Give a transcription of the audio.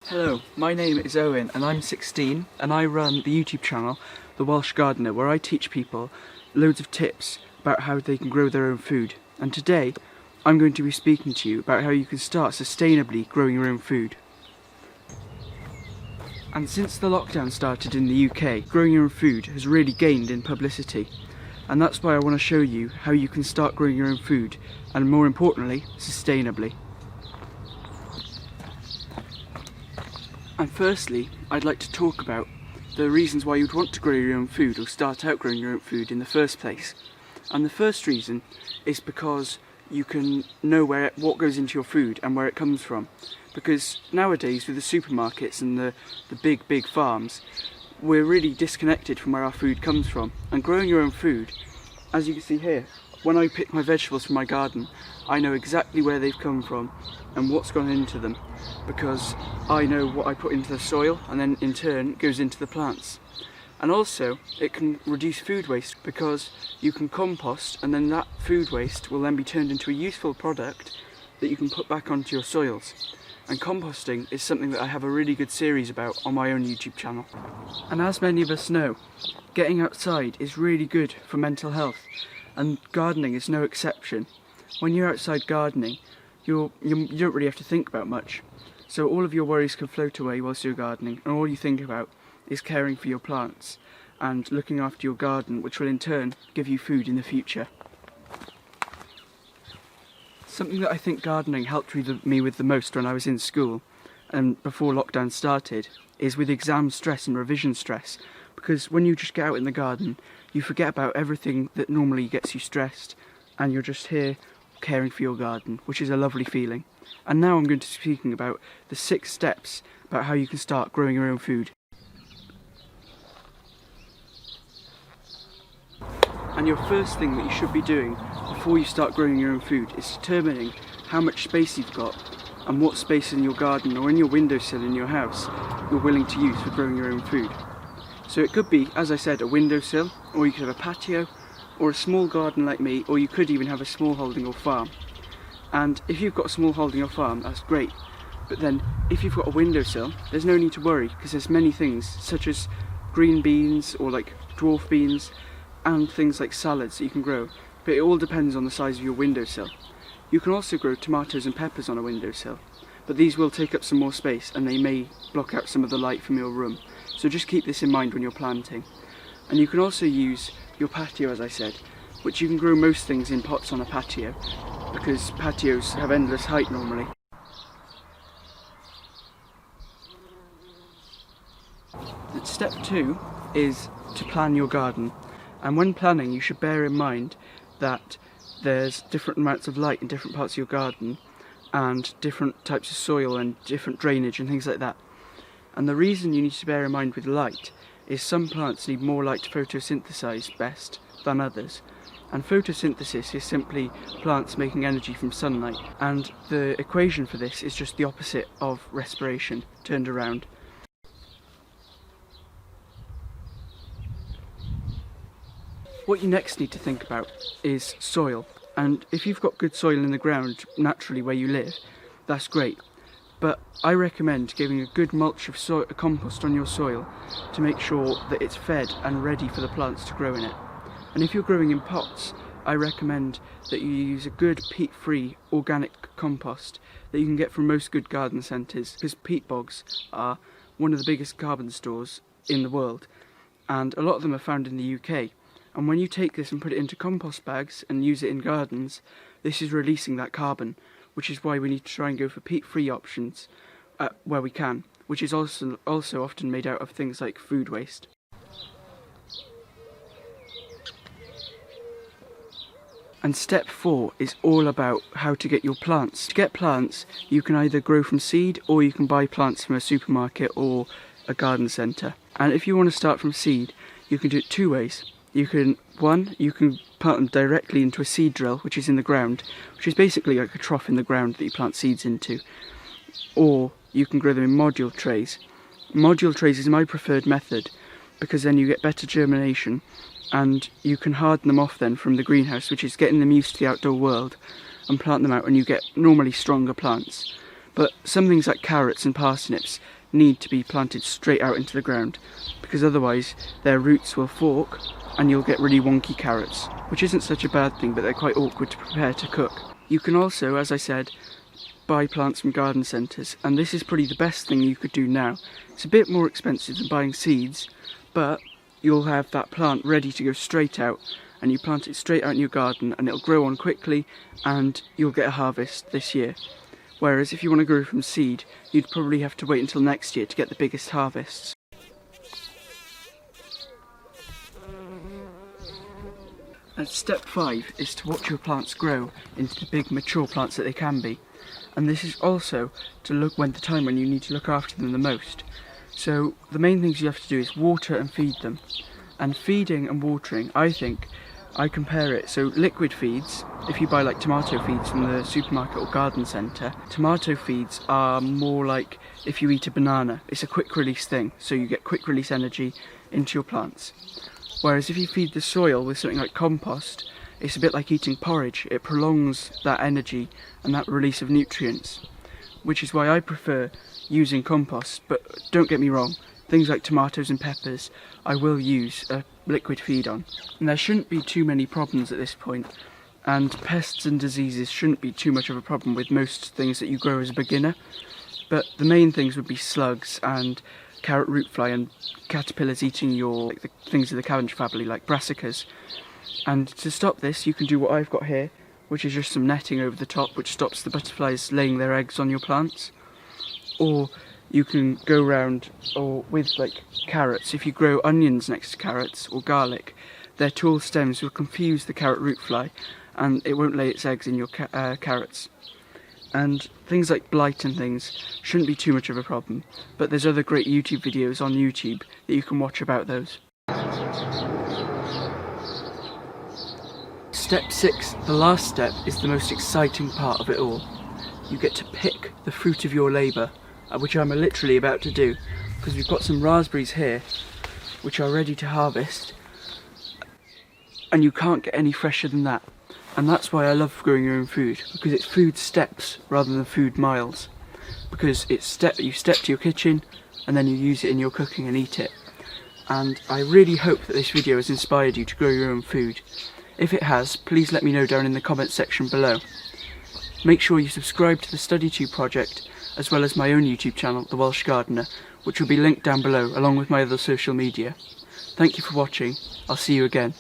Hello, my name is Owen and I'm 16 and I run the YouTube channel The Welsh Gardener, where I teach people loads of tips about how they can grow their own food. And today I'm going to be speaking to you about how you can start sustainably growing your own food. And since the lockdown started in the UK, growing your own food has really gained in publicity. And that's why I want to show you how you can start growing your own food, and more importantly, sustainably. And firstly, I'd like to talk about the reasons why you'd want to grow your own food or start out growing your own food in the first place. And the first reason is because you can know what goes into your food and where it comes from. Because nowadays with the supermarkets and the big farms, we're really disconnected from where our food comes from. And growing your own food, as you can see here, when I pick my vegetables from my garden, I know exactly where they've come from and what's gone into them, because I know what I put into the soil and then in turn it goes into the plants. And also it can reduce food waste because you can compost, and then that food waste will then be turned into a useful product that you can put back onto your soils. And composting is something that I have a really good series about on my own YouTube channel. And as many of us know, getting outside is really good for mental health, and gardening is no exception. When you're outside gardening, you don't really have to think about much. So all of your worries can float away whilst you're gardening, and all you think about is caring for your plants and looking after your garden, which will in turn give you food in the future. Something that I think gardening helped me with the most when I was in school and before lockdown started is with exam stress and revision stress, because when you just get out in the garden you forget about everything that normally gets you stressed and you're just here caring for your garden, which is a lovely feeling. And now I'm going to be speaking about the 6 steps about how you can start growing your own food. And your first thing that you should be doing before you start growing your own food is determining how much space you've got and what space in your garden or in your windowsill in your house you're willing to use for growing your own food. So it could be, as I said, a windowsill, or you could have a patio, or a small garden like me, or you could even have a small holding or farm. And if you've got a small holding or farm, that's great. But then if you've got a windowsill, there's no need to worry, because there's many things such as green beans or like dwarf beans and things like salads that you can grow, but it all depends on the size of your windowsill. You can also grow tomatoes and peppers on a windowsill, but these will take up some more space and they may block out some of the light from your room. So just keep this in mind when you're planting. And you can also use your patio, as I said, which you can grow most things in pots on a patio, because patios have endless height normally. Step 2 is to plan your garden. And when planning, you should bear in mind that there's different amounts of light in different parts of your garden and different types of soil and different drainage and things like that. And the reason you need to bear in mind with light is some plants need more light to photosynthesize best than others. And photosynthesis is simply plants making energy from sunlight. And the equation for this is just the opposite of respiration turned around. What you next need to think about is soil, and if you've got good soil in the ground naturally where you live, that's great. But I recommend giving a good mulch of compost on your soil to make sure that it's fed and ready for the plants to grow in it. And if you're growing in pots, I recommend that you use a good peat-free organic compost that you can get from most good garden centres, because peat bogs are one of the biggest carbon stores in the world, and a lot of them are found in the UK. And when you take this and put it into compost bags and use it in gardens, this is releasing that carbon, which is why we need to try and go for peat-free options where we can, which is also often made out of things like food waste. And step 4 is all about how to get your plants. To get plants, you can either grow from seed or you can buy plants from a supermarket or a garden centre. And if you want to start from seed, you can do it 2 ways. You can plant them directly into a seed drill, which is in the ground, which is basically like a trough in the ground that you plant seeds into. Or you can grow them in module trays. Module trays is my preferred method, because then you get better germination and you can harden them off then from the greenhouse, which is getting them used to the outdoor world, and plant them out and you get normally stronger plants. But some things like carrots and parsnips need to be planted straight out into the ground, because otherwise their roots will fork and you'll get really wonky carrots, which isn't such a bad thing, but they're quite awkward to prepare to cook. You can also, as I said, buy plants from garden centres, and this is probably the best thing you could do now. It's a bit more expensive than buying seeds, but you'll have that plant ready to go straight out, and you plant it straight out in your garden and it'll grow on quickly and you'll get a harvest this year. Whereas if you want to grow from seed, you'd probably have to wait until next year to get the biggest harvests. And step 5 is to watch your plants grow into the big mature plants that they can be. And this is also to look when you need to look after them the most. So the main things you have to do is water and feed them. And feeding and watering, I compare it, so liquid feeds, if you buy like tomato feeds from the supermarket or garden centre, tomato feeds are more like if you eat a banana. It's a quick release thing, so you get quick release energy into your plants. Whereas if you feed the soil with something like compost, it's a bit like eating porridge. It prolongs that energy and that release of nutrients, which is why I prefer using compost. But don't get me wrong, things like tomatoes and peppers I will use a liquid feed on. And there shouldn't be too many problems at this point, and pests and diseases shouldn't be too much of a problem with most things that you grow as a beginner. But the main things would be slugs and carrot root fly and caterpillars eating the things of the cabbage family like brassicas. And to stop this, you can do what I've got here, which is just some netting over the top, which stops the butterflies laying their eggs on your plants. Or you can go round, or with like carrots, if you grow onions next to carrots or garlic, their tall stems will confuse the carrot root fly and it won't lay its eggs in your carrots. And things like blight and things shouldn't be too much of a problem, but there's other great YouTube videos on YouTube that you can watch about those. Step 6, the last step, is the most exciting part of it all. You get to pick the fruit of your labour, which I'm literally about to do, because we've got some raspberries here which are ready to harvest, and you can't get any fresher than that. And that's why I love growing your own food, because it's food steps rather than food miles, because it's you step to your kitchen and then you use it in your cooking and eat it. And I really hope that this video has inspired you to grow your own food. If it has, please let me know down in the comments section below. Make sure you subscribe to the StudyTube project, as well as my own YouTube channel, The Welsh Gardener, which will be linked down below along with my other social media. Thank you for watching. I'll see you again.